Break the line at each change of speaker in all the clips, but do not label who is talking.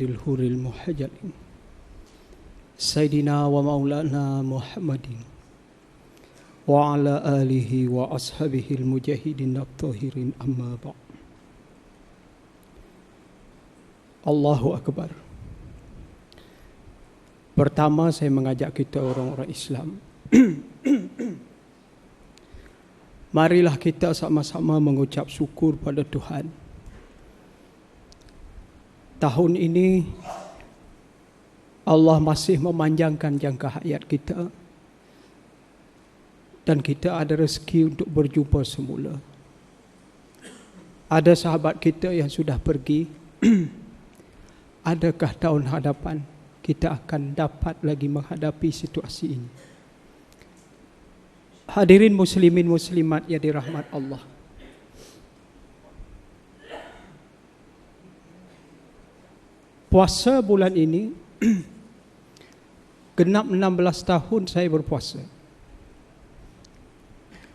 sayyidil huril muhajjalin sayyidina wa maulana Muhammadin wa ala alihi wa ashabihil mujahidin at-tahirin amma ba'd. Allahu Akbar. Pertama saya mengajak kita orang-orang Islam, marilah kita sama-sama mengucap syukur pada Tuhan. Tahun ini Allah masih memanjangkan jangka hayat kita dan kita ada rezeki untuk berjumpa semula. Ada sahabat kita yang sudah pergi. Adakah tahun hadapan kita akan dapat lagi menghadapi situasi ini? Hadirin muslimin muslimat yang dirahmat Allah. Puasa bulan ini genap 16 tahun saya berpuasa.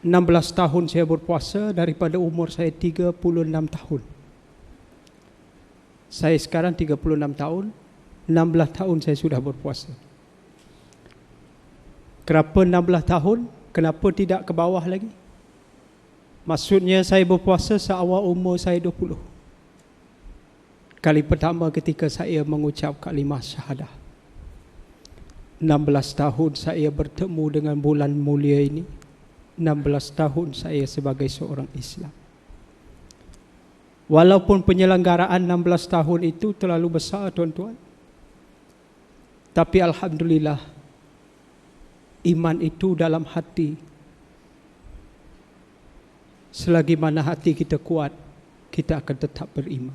16 tahun saya berpuasa daripada umur saya 36 tahun. Saya sekarang 36 tahun, 16 tahun saya sudah berpuasa. Kenapa 16 tahun? Kenapa tidak ke bawah lagi? Maksudnya saya berpuasa seawal umur saya 20. Kali pertama ketika saya mengucap kalimah syahadah. 16 tahun saya bertemu dengan bulan mulia ini. 16 tahun saya sebagai seorang Islam. Walaupun penyelenggaraan 16 tahun itu terlalu besar tuan-tuan, tapi alhamdulillah iman itu dalam hati. Selagi mana hati kita kuat, kita akan tetap beriman.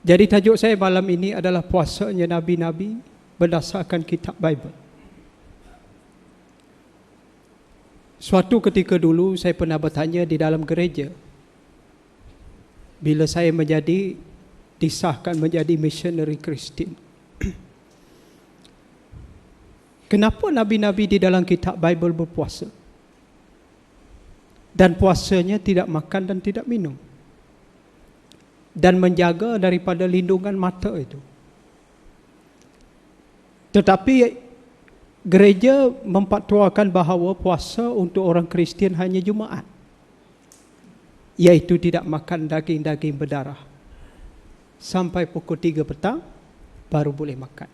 Jadi tajuk saya malam ini adalah puasanya Nabi-Nabi berdasarkan kitab Bible. Suatu ketika dulu saya pernah bertanya di dalam gereja, bila saya disahkan menjadi missionary Kristian, kenapa Nabi-Nabi di dalam kitab Bible berpuasa? Dan puasanya tidak makan dan tidak minum. Dan menjaga daripada lindungan mata itu. Tetapi gereja memfatwakan bahawa puasa untuk orang Kristian hanya Jumaat, iaitu tidak makan daging-daging berdarah. Sampai pukul 3 petang baru boleh makan.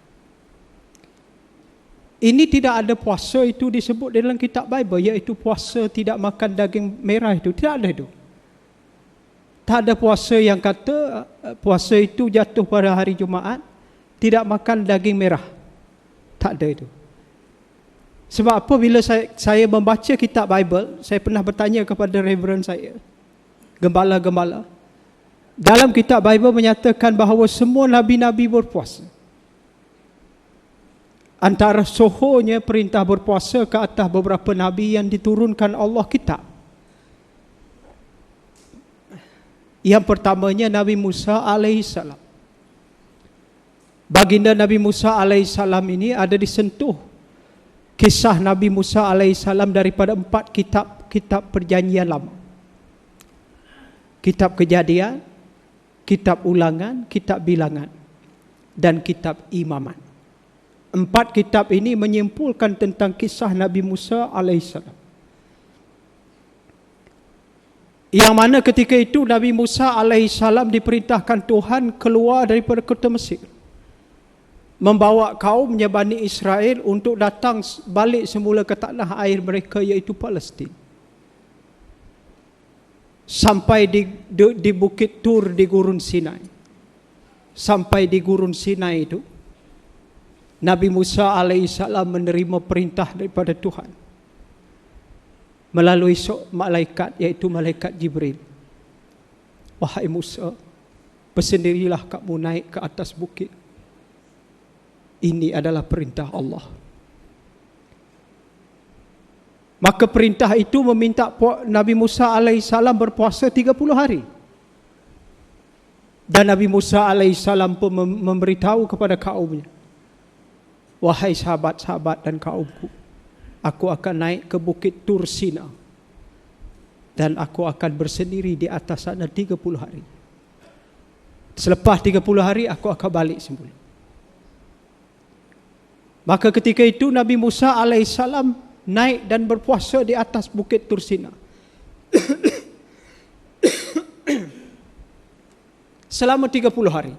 Ini tidak ada puasa itu disebut dalam kitab Bible, iaitu puasa tidak makan daging merah itu. Tidak ada itu. Tak ada puasa yang kata puasa itu jatuh pada hari Jumaat, tidak makan daging merah. Tak ada itu. Sebab apa? Bila saya membaca kitab Bible, saya pernah bertanya kepada reverend saya, gembala-gembala. Dalam kitab Bible menyatakan bahawa semua Nabi-Nabi berpuasa. Antara sohonya perintah berpuasa ke atas beberapa Nabi yang diturunkan Allah kitab. Yang pertamanya Nabi Musa alaihissalam. Baginda Nabi Musa alaihissalam ini ada disentuh kisah Nabi Musa alaihissalam daripada 4 kitab perjanjian lama. Kitab Kejadian, kitab Ulangan, kitab Bilangan, dan kitab Imaman. 4 kitab ini menyimpulkan tentang kisah Nabi Musa alaihissalam. Yang mana ketika itu Nabi Musa alaihissalam diperintahkan Tuhan keluar daripada kota Mesir, membawa kaumnya Bani Israel untuk datang balik semula ke tanah air mereka, iaitu Palestin. Sampai di Bukit Tur di Gurun Sinai. Sampai di Gurun Sinai itu Nabi Musa alaihissalam menerima perintah daripada Tuhan melalui malaikat, iaitu malaikat Jibril. Wahai Musa, bersendirilah kamu naik ke atas bukit. Ini adalah perintah Allah. Maka perintah itu meminta Nabi Musa alaihissalam berpuasa 30 hari. Dan Nabi Musa alaihissalam pun memberitahu kepada kaumnya, wahai sahabat-sahabat dan kaumku, aku akan naik ke Bukit Tur Sina dan aku akan bersendiri di atas sana 30 hari. Selepas 30 hari aku akan balik semula. Maka ketika itu Nabi Musa alaihissalam naik dan berpuasa di atas bukit Tursina. Selama 30 hari.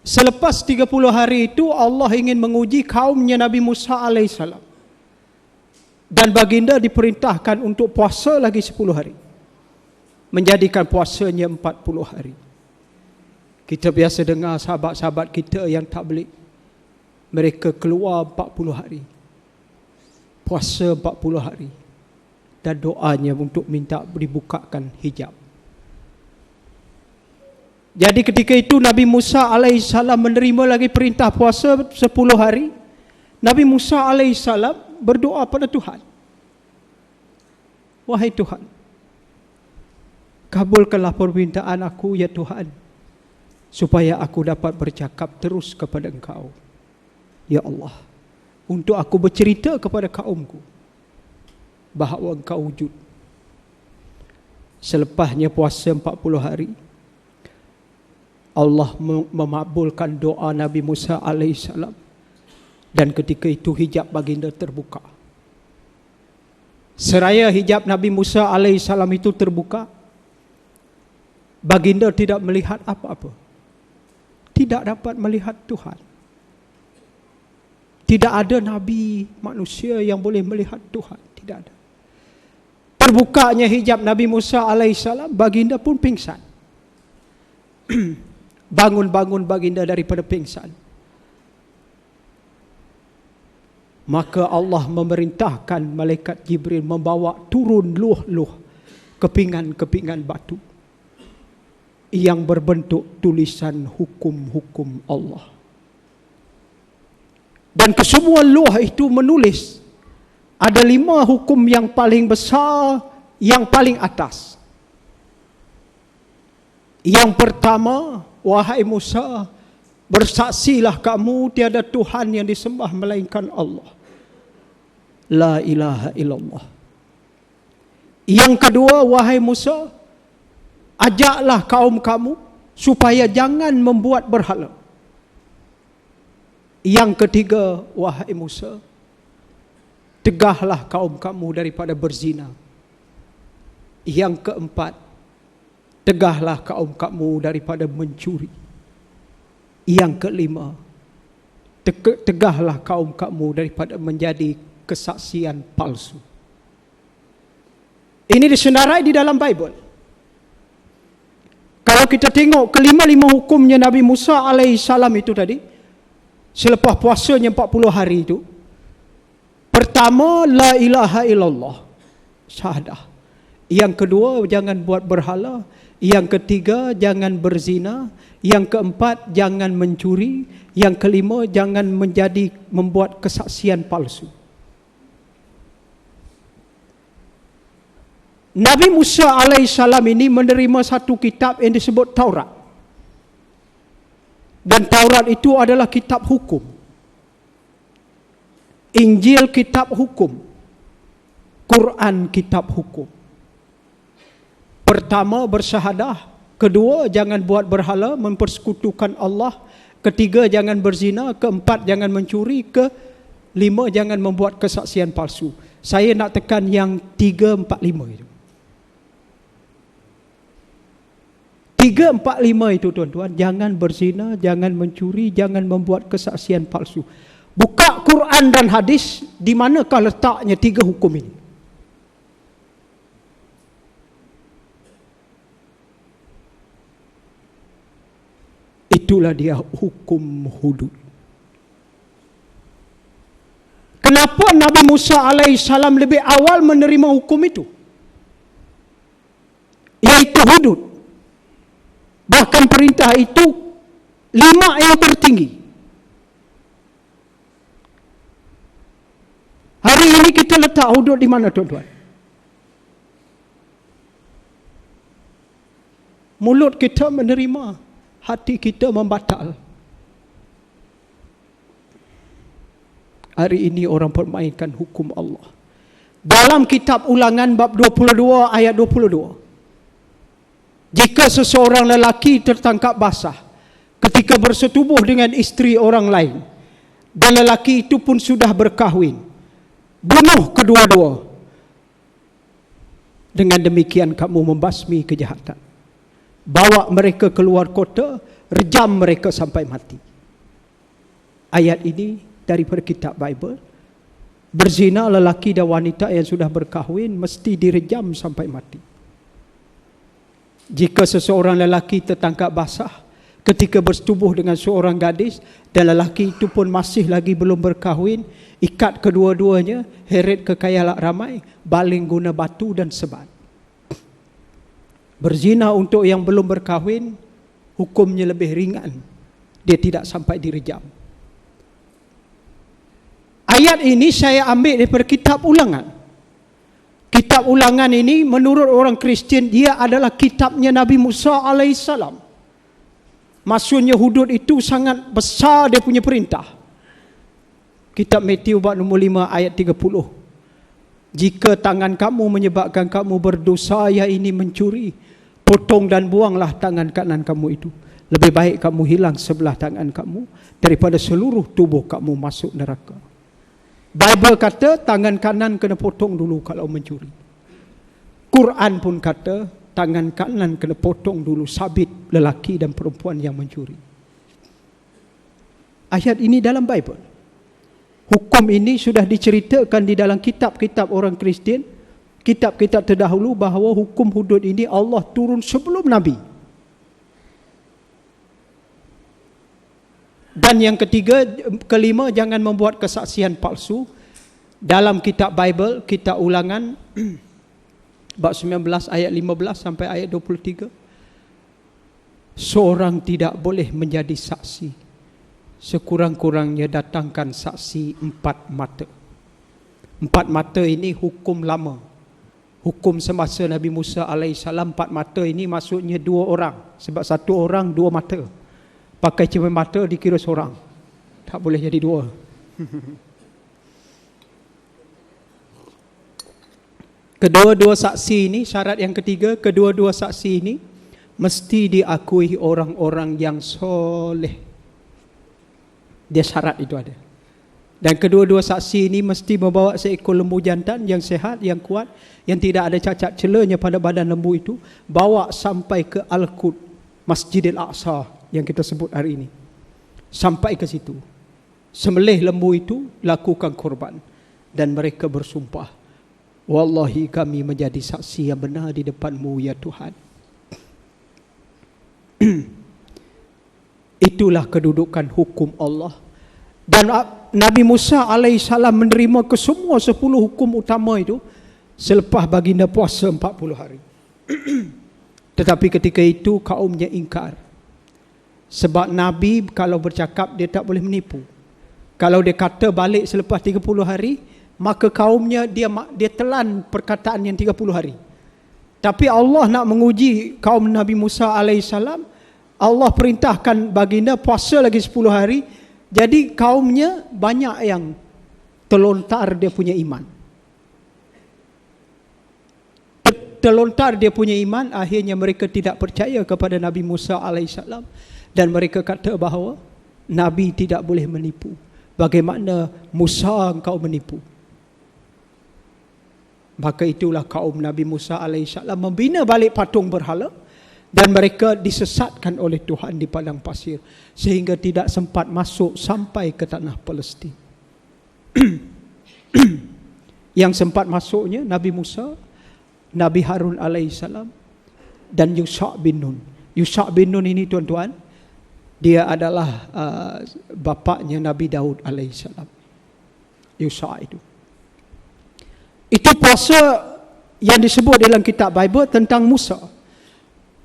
Selepas 30 hari itu Allah ingin menguji kaumnya Nabi Musa alaihissalam. Dan baginda diperintahkan untuk puasa lagi 10 hari. Menjadikan puasanya 40 hari. Kita biasa dengar sahabat-sahabat kita yang tabligh, mereka keluar 40 hari. Puasa 40 hari. Dan doanya untuk minta dibukakan hijab. Jadi ketika itu Nabi Musa alaihissalam menerima lagi perintah puasa 10 hari. Nabi Musa alaihissalam berdoa pada Tuhan. Wahai Tuhan, kabulkanlah permintaan aku ya Tuhan, supaya aku dapat bercakap terus kepada Engkau. Ya Allah, untuk aku bercerita kepada kaumku bahawa Engkau wujud. Selepasnya puasa 40 hari, Allah memakbulkan doa Nabi Musa alaihissalam, dan ketika itu hijab baginda terbuka. Seraya hijab Nabi Musa alaihissalam itu terbuka, baginda tidak melihat apa-apa. Tidak dapat melihat Tuhan. Tidak ada nabi manusia yang boleh melihat Tuhan. Tidak ada. Terbukanya hijab Nabi Musa alaihissalam, baginda pun pingsan. Bangun-bangun baginda daripada pingsan. Maka Allah memerintahkan malaikat Jibril membawa turun luh-luh kepingan-kepingan batu yang berbentuk tulisan hukum-hukum Allah. Dan kesemua luh itu menulis ada 5 hukum yang paling besar, yang paling atas. Yang pertama, wahai Musa, bersaksilah kamu tiada Tuhan yang disembah melainkan Allah. La ilaha illallah. Yang kedua, wahai Musa, ajaklah kaum kamu supaya jangan membuat berhala. Yang ketiga, wahai Musa, tegahlah kaum kamu daripada berzina. Yang keempat, tegahlah kaum kamu daripada mencuri. Yang kelima, tegahlah kaum kamu daripada menjadi kesaksian palsu. Ini disenarai di dalam Bible. Kalau kita tengok kelima-lima hukumnya Nabi Musa alaihissalam itu tadi, selepas puasanya 40 hari itu, pertama, la ilaha illallah, syahadah. Yang kedua, jangan buat berhala. Yang ketiga, jangan berzina. Yang keempat, jangan mencuri. Yang kelima, jangan membuat kesaksian palsu. Nabi Musa alaihissalam ini menerima satu kitab yang disebut Taurat. Dan Taurat itu adalah kitab hukum. Injil kitab hukum. Quran kitab hukum. Pertama, bersyahadah. Kedua, jangan buat berhala, mempersekutukan Allah. Ketiga, jangan berzina. Keempat, jangan mencuri. Kelima, jangan membuat kesaksian palsu. Saya nak tekan yang 3, 4, 5 itu. 3, 4, 5 itu tuan-tuan. Jangan berzina, jangan mencuri, jangan membuat kesaksian palsu. Buka Quran dan hadis, di manakah letaknya 3 hukum ini? Itulah dia hukum hudud. Kenapa Nabi Musa alaihissalam lebih awal menerima hukum itu? Yaitu hudud. Bahkan perintah itu 5 yang tertinggi. Hari ini kita letak hudud di mana tuan-tuan? Mulut kita menerima, hati kita membatal. Hari ini orang permainkan hukum Allah. Dalam kitab Ulangan bab 22 ayat 22. Jika seseorang lelaki tertangkap basah ketika bersetubuh dengan isteri orang lain, dan lelaki itu pun sudah berkahwin, bunuh kedua-dua. Dengan demikian kamu membasmi kejahatan. Bawa mereka keluar kota, rejam mereka sampai mati. Ayat ini daripada kitab Bible. Berzina lelaki dan wanita yang sudah berkahwin mesti direjam sampai mati. Jika seseorang lelaki tertangkap basah ketika bersetubuh dengan seorang gadis, dan lelaki itu pun masih lagi belum berkahwin, ikat kedua-duanya, heret ke khayalak ramai, baling guna batu dan sebat. Berzina untuk yang belum berkahwin, hukumnya lebih ringan. Dia tidak sampai direjam. Ayat ini saya ambil daripada kitab Ulangan. Kitab Ulangan ini menurut orang Kristian, dia adalah kitabnya Nabi Musa alaihissalam. Maksudnya hudud itu sangat besar dia punya perintah. Kitab Matius bab nombor 5 ayat 30. Jika tangan kamu menyebabkan kamu berdosa, ya ini mencuri, potong dan buanglah tangan kanan kamu itu. Lebih baik kamu hilang sebelah tangan kamu daripada seluruh tubuh kamu masuk neraka. Bible kata tangan kanan kena potong dulu kalau mencuri. Quran pun kata tangan kanan kena potong dulu, sabit lelaki dan perempuan yang mencuri. Ayat ini dalam Bible. Hukum ini sudah diceritakan di dalam kitab-kitab orang Kristian, kitab-kitab terdahulu, bahawa hukum hudud ini Allah turun sebelum Nabi. Dan yang kelima, jangan membuat kesaksian palsu. Dalam kitab Bible, kitab Ulangan bab 19 ayat 15 sampai ayat 23, seorang tidak boleh menjadi saksi sekurang-kurangnya datangkan saksi 4 mata. 4 mata ini hukum lama. Hukum semasa Nabi Musa alaihissalam, 4 mata ini maksudnya 2 orang. Sebab 1 orang 2 mata. Pakai cermin mata dikira seorang. Tak boleh jadi 2. Kedua-dua saksi ini, syarat yang ketiga, kedua-dua saksi ini mesti diakui orang-orang yang soleh. Dia syarat itu ada. Dan kedua-dua saksi ini mesti membawa seekor lembu jantan yang sehat, yang kuat, yang tidak ada cacat celanya pada badan lembu itu. Bawa sampai ke Al-Quds, Masjidil Aqsa yang kita sebut hari ini. Sampai ke situ. Sembelih lembu itu, lakukan korban. Dan mereka bersumpah, wallahi kami menjadi saksi yang benar di depan-Mu ya Tuhan. Itulah kedudukan hukum Allah. Dan Nabi Musa alaihissalam menerima kesemua 10 hukum utama itu selepas baginda puasa 40 hari. Tetapi ketika itu kaumnya ingkar. Sebab Nabi kalau bercakap dia tak boleh menipu. Kalau dia kata balik selepas 30 hari, maka kaumnya dia telan perkataan yang 30 hari. Tapi Allah nak menguji kaum Nabi Musa alaihissalam, Allah perintahkan baginda puasa lagi 10 hari. Jadi kaumnya banyak yang terlontar dia punya iman. Terlontar dia punya iman, akhirnya mereka tidak percaya kepada Nabi Musa alaihissalam. Dan mereka kata bahawa Nabi tidak boleh menipu. Bagaimana Musa engkau menipu? Maka itulah kaum Nabi Musa alaihissalam membina balik patung berhala. Dan mereka disesatkan oleh Tuhan di padang pasir. Sehingga tidak sempat masuk sampai ke tanah Palestin. Yang sempat masuknya Nabi Musa, Nabi Harun alaihissalam, dan Yusha' bin Nun. Yusha' bin Nun ini tuan-tuan, dia adalah bapaknya Nabi Daud alaihissalam. Yusha' itu. Itu puasa yang disebut dalam kitab Bible tentang Musa.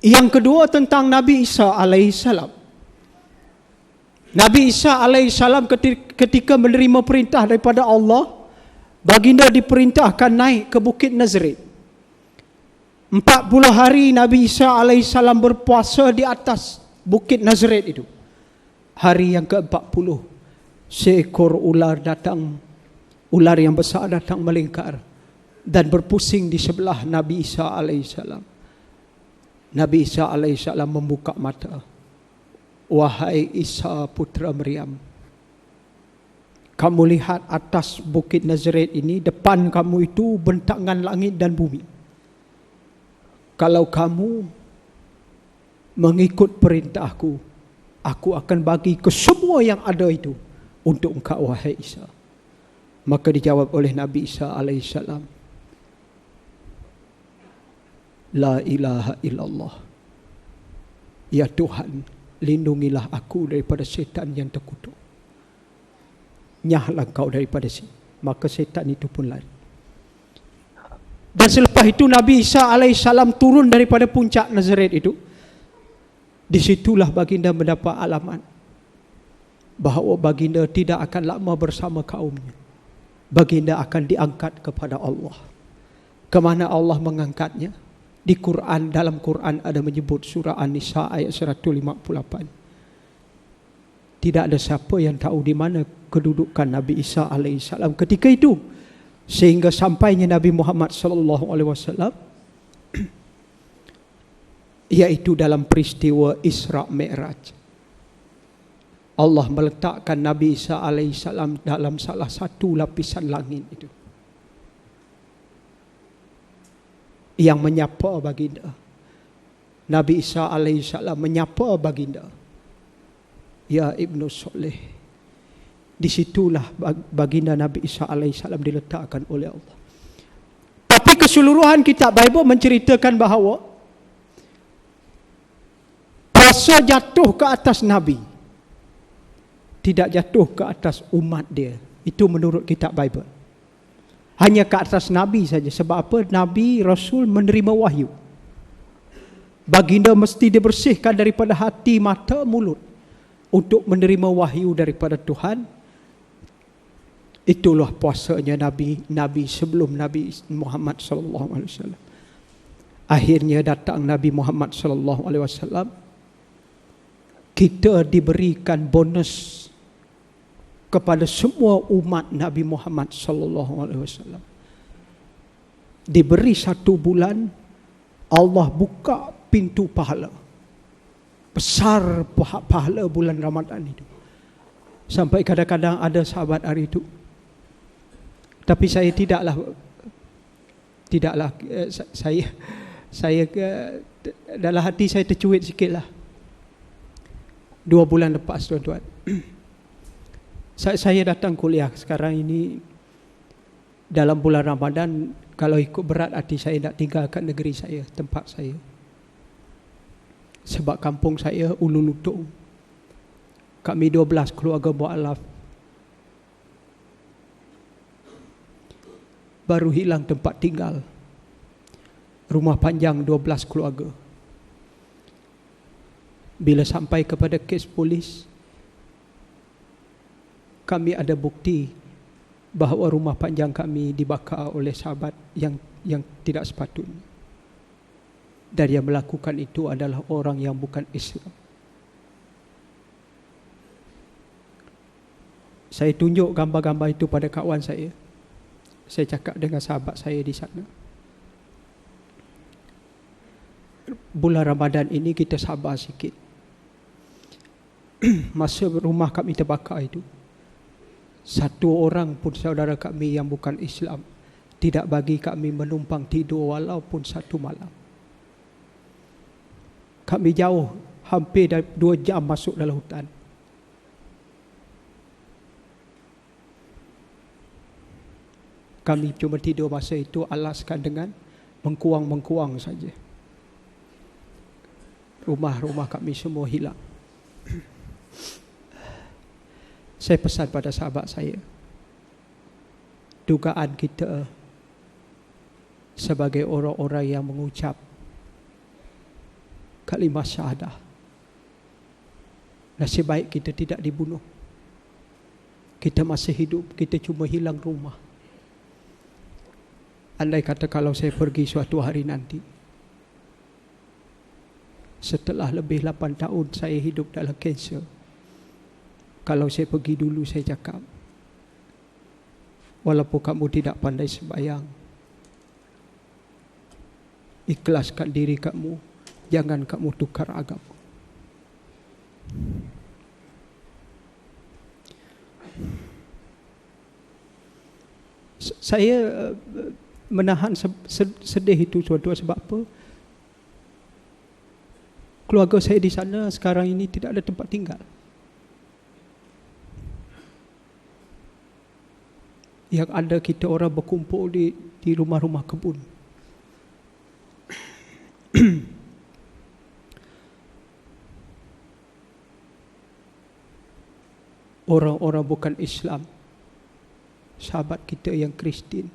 Yang kedua tentang Nabi Isa alaihissalam. Nabi Isa alaihissalam ketika menerima perintah daripada Allah, baginda diperintahkan naik ke Bukit Nazareth. 40 hari Nabi Isa alaihissalam berpuasa di atas Bukit Nazareth itu. Hari yang ke-40, seekor ular datang, ular yang besar datang melingkar dan berpusing di sebelah Nabi Isa alaihissalam. Nabi Isa alaihissalam membuka mata. Wahai Isa putra Maryam, kamu lihat atas bukit Nazaret ini, depan kamu itu bentangan langit dan bumi. Kalau kamu mengikut perintahku, aku akan bagi ke semua yang ada itu untuk engkau, wahai Isa. Maka dijawab oleh Nabi Isa alaihissalam, La ilaha illallah. Ya Tuhan, lindungilah aku daripada setan yang terkutuk. Nyahlah kau daripada sini. Maka setan itu pun lari. Dan selepas itu Nabi Isa alaihissalam turun daripada puncak Nazaret itu. Disitulah baginda mendapat alamat bahawa baginda tidak akan lama bersama kaumnya. Baginda akan diangkat kepada Allah. Kemana Allah mengangkatnya? Di Quran, dalam Quran ada menyebut surah An-Nisa ayat 158. Tidak ada siapa yang tahu di mana kedudukan Nabi Isa alaihissalam ketika itu, sehingga sampainya Nabi Muhammad sallallahu alaihi wasallam, yaitu dalam peristiwa Isra Mi'raj. Allah meletakkan Nabi Isa alaihissalam dalam salah satu lapisan langit itu, yang menyapa baginda. Nabi Isa alaihissalam menyapa baginda, Ya Ibnu Soleh. Disitulah baginda Nabi Isa alaihissalam diletakkan oleh Allah. Tapi keseluruhan kitab Bible menceritakan bahawa kuasa jatuh ke atas Nabi, tidak jatuh ke atas umat dia. Itu menurut kitab Bible. Hanya ke atas Nabi saja. Sebab apa? Nabi, Rasul menerima wahyu. Baginda mesti dibersihkan daripada hati, mata, mulut untuk menerima wahyu daripada Tuhan. Itulah puasanya Nabi sebelum Nabi Muhammad sallallahu alaihi wasallam. Akhirnya datang Nabi Muhammad sallallahu alaihi wasallam. Kita diberikan bonus kepada semua umat Nabi Muhammad sallallahu alaihi wasallam. Diberi 1 bulan, Allah buka pintu pahala. Besar pahala bulan Ramadan itu. Sampai kadang-kadang ada sahabat hari itu. Tapi saya tidaklah saya dalam hati saya tercuit sikitlah. 2 bulan lepas, tuan-tuan. Saya datang kuliah sekarang ini dalam bulan Ramadan. Kalau ikut berat hati saya nak tinggalkan negeri saya, tempat saya. Sebab kampung saya Ulu Lutung. Kami 12 keluarga mu'alaf. Baru hilang tempat tinggal. Rumah panjang 12 keluarga. Bila sampai kepada kes polis, kami ada bukti bahawa rumah panjang kami dibakar oleh sahabat yang tidak sepatutnya. Dan yang melakukan itu adalah orang yang bukan Islam. Saya tunjuk gambar-gambar itu pada kawan saya. Saya cakap dengan sahabat saya di sana. Bulan Ramadan ini kita sabar sikit. Masa rumah kami terbakar itu, 1 orang pun saudara kami yang bukan Islam tidak bagi kami menumpang tidur walaupun 1 malam. Kami jauh, hampir 2 jam masuk dalam hutan. Kami cuma tidur masa itu alaskan dengan mengkuang-mengkuang saja. Rumah-rumah kami semua hilang. Saya pesan pada sahabat saya, dugaan kita sebagai orang-orang yang mengucap kalimah syahadah, nasib baik kita tidak dibunuh. Kita masih hidup, kita cuma hilang rumah. Andai kata kalau saya pergi suatu hari nanti, setelah lebih 8 tahun saya hidup dalam kanser, kalau saya pergi dulu, saya cakap, walaupun kamu tidak pandai sembahyang, ikhlaskan diri kamu Jangan kamu tukar agama. Saya menahan sedih itu tuan-tuan sebab apa? Keluarga saya di sana sekarang ini tidak ada tempat tinggal. Yang ada kita orang berkumpul di rumah-rumah kebun. Orang-orang bukan Islam, sahabat kita yang Kristian,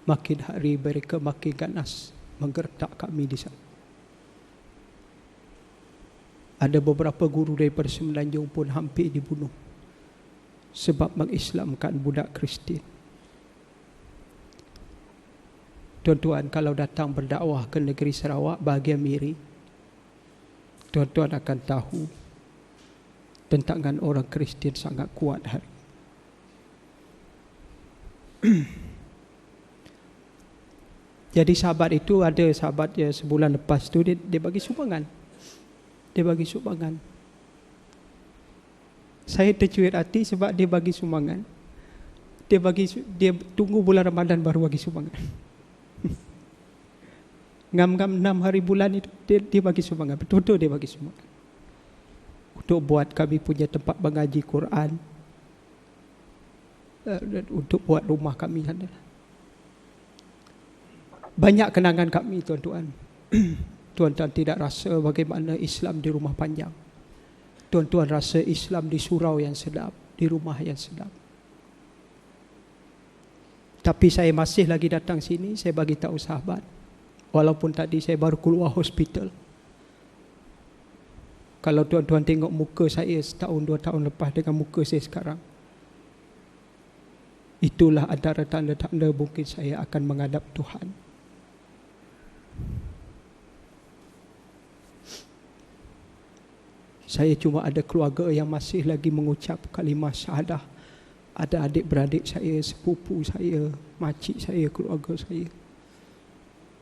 makin hari mereka makin ganas menggertak kami di sana. Ada beberapa guru daripada Semenanjung pun hampir dibunuh sebab mengislamkan budak Kristian. Tuan-tuan, kalau datang berdakwah ke negeri Sarawak bahagian Miri, tuan-tuan akan tahu tentangan orang Kristian sangat kuat hari. Jadi sahabat itu, ada sahabat ya, sebulan lepas tu dia bagi sumbangan. Dia bagi sumbangan. Saya tercuit hati sebab dia bagi sumbangan. Dia tunggu bulan Ramadan baru bagi sumbangan. Ngam-ngam 6 hari bulan itu dia bagi sumbangan. Betul-betul dia bagi sumbangan. Untuk buat kami punya tempat mengaji Quran. Untuk buat rumah kami sana. Banyak kenangan kami tuan-tuan. Tuan-tuan tidak rasa bagaimana Islam di rumah panjang. Tuan-tuan rasa Islam di surau yang sedap, di rumah yang sedap. Tapi saya masih lagi datang sini, saya bagi tahu sahabat. Walaupun tadi saya baru keluar hospital. Kalau tuan-tuan tengok muka saya setahun 2 tahun lepas dengan muka saya sekarang, itulah antara tanda-tanda mungkin saya akan menghadap Tuhan. Saya cuma ada keluarga yang masih lagi mengucap kalimah syahadah. Ada adik-beradik saya, sepupu saya, makcik saya, keluarga saya.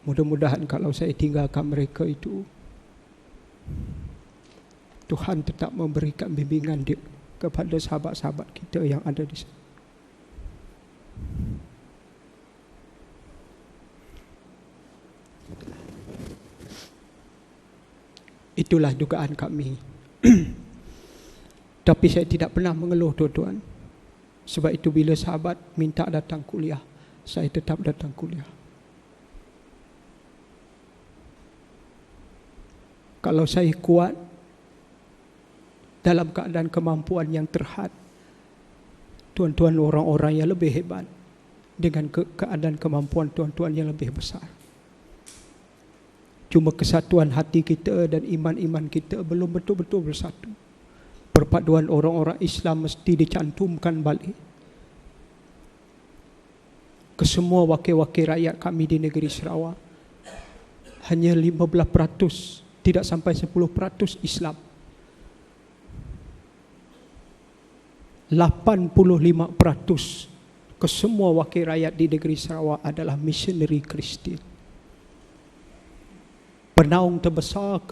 Mudah-mudahan kalau saya tinggalkan mereka itu, Tuhan tetap memberikan bimbingan dia kepada sahabat-sahabat kita yang ada di sana. Itulah dugaan kami. Tapi saya tidak pernah mengeluh tuan-tuan. Sebab itu bila sahabat minta datang kuliah, saya tetap datang kuliah. Kalau saya kuat dalam keadaan kemampuan yang terhad, tuan-tuan orang-orang yang lebih hebat dengan keadaan kemampuan tuan-tuan yang lebih besar. Cuma kesatuan hati kita dan iman-iman kita belum betul-betul bersatu. Perpaduan orang-orang Islam mesti dicantumkan balik ke semua wakil-wakil rakyat kami di negeri Sarawak. Hanya 15%, tidak sampai 10% Islam. 85% ke semua wakil rakyat di negeri Sarawak adalah misioneri Kristian. Penaung terbesar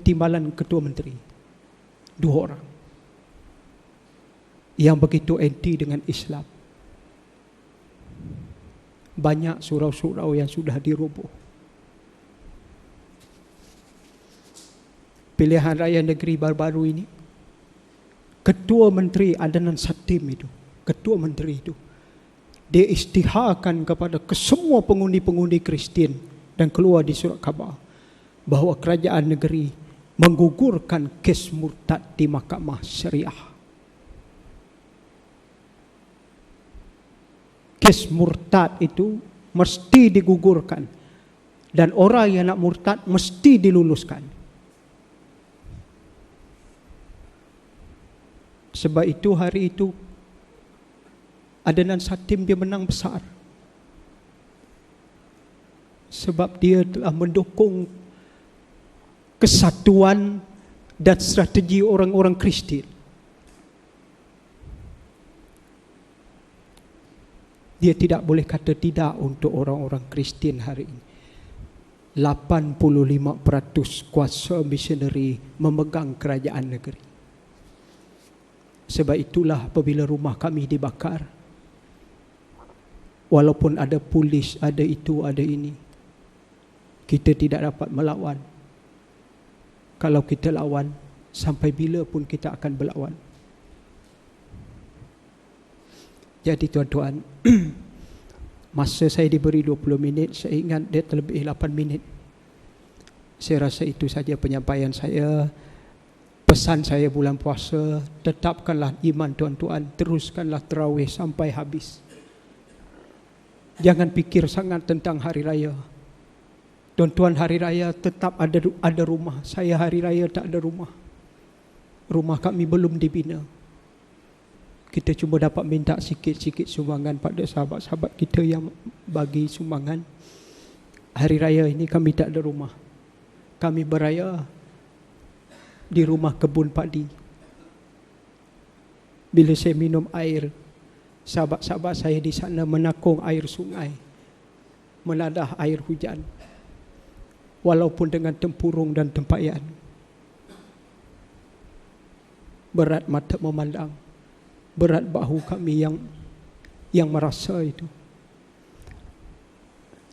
timbalan Ketua Menteri, 2 orang yang begitu anti dengan Islam. Banyak surau-surau yang sudah diroboh. Pilihan raya negeri baru-baru ini, Ketua Menteri Adnan Satim itu, Ketua Menteri itu, dia istiharkan kepada kesemua pengundi-pengundi Kristian dan keluar di surat khabar bahawa kerajaan negeri menggugurkan kes murtad di Mahkamah Syariah. Kes murtad itu mesti digugurkan dan orang yang nak murtad mesti diluluskan. Sebab itu hari itu Adnan Satim dia menang besar. Sebab dia telah mendukung kesatuan dan strategi orang-orang Kristian. Dia tidak boleh kata tidak untuk orang-orang Kristian hari ini. 85% kuasa misioneri memegang kerajaan negeri. Sebab itulah apabila rumah kami dibakar, walaupun ada polis, ada itu, ada ini, kita tidak dapat melawan. Kalau kita lawan, sampai bila pun kita akan berlawan. Jadi tuan-tuan, masa saya diberi 20 minit, saya ingat dia terlebih 8 minit. Saya rasa itu saja penyampaian saya. Pesan saya bulan puasa, tetapkanlah iman tuan-tuan, teruskanlah tarawih sampai habis. Jangan fikir sangat tentang hari raya. Tuan-tuan, hari raya tetap ada rumah. Saya hari raya tak ada rumah. Rumah kami belum dibina. Kita cuma dapat minta sikit-sikit sumbangan pada sahabat-sahabat kita yang bagi sumbangan. Hari raya ini kami tak ada rumah. Kami beraya di rumah kebun padi. Bila saya minum air, sahabat-sahabat saya di sana menakung air sungai, menadah air hujan, walaupun dengan tempurung dan tempayan. Berat mata memandang, berat bahu kami yang merasa itu.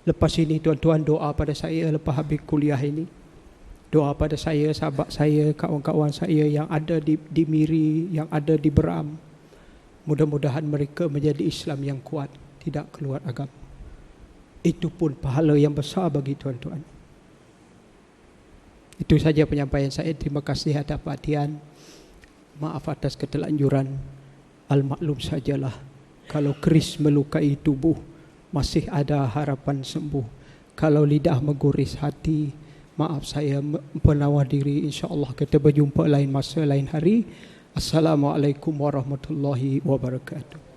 Lepas ini tuan-tuan doa pada saya lepas habis kuliah ini. Doa pada saya, sahabat saya, kawan-kawan saya yang ada di Miri, yang ada di Beram. Mudah-mudahan mereka menjadi Islam yang kuat, tidak keluar agama. Itu pun pahala yang besar bagi tuan-tuan. Itu saja penyampaian saya. Terima kasih atas perhatian. Maaf atas ketelanjuran. Al-maklum sajalah. Kalau keris melukai tubuh, masih ada harapan sembuh. Kalau lidah mengguris hati, maaf saya penawar diri. InsyaAllah kita berjumpa lain masa, lain hari. Assalamualaikum warahmatullahi wabarakatuh.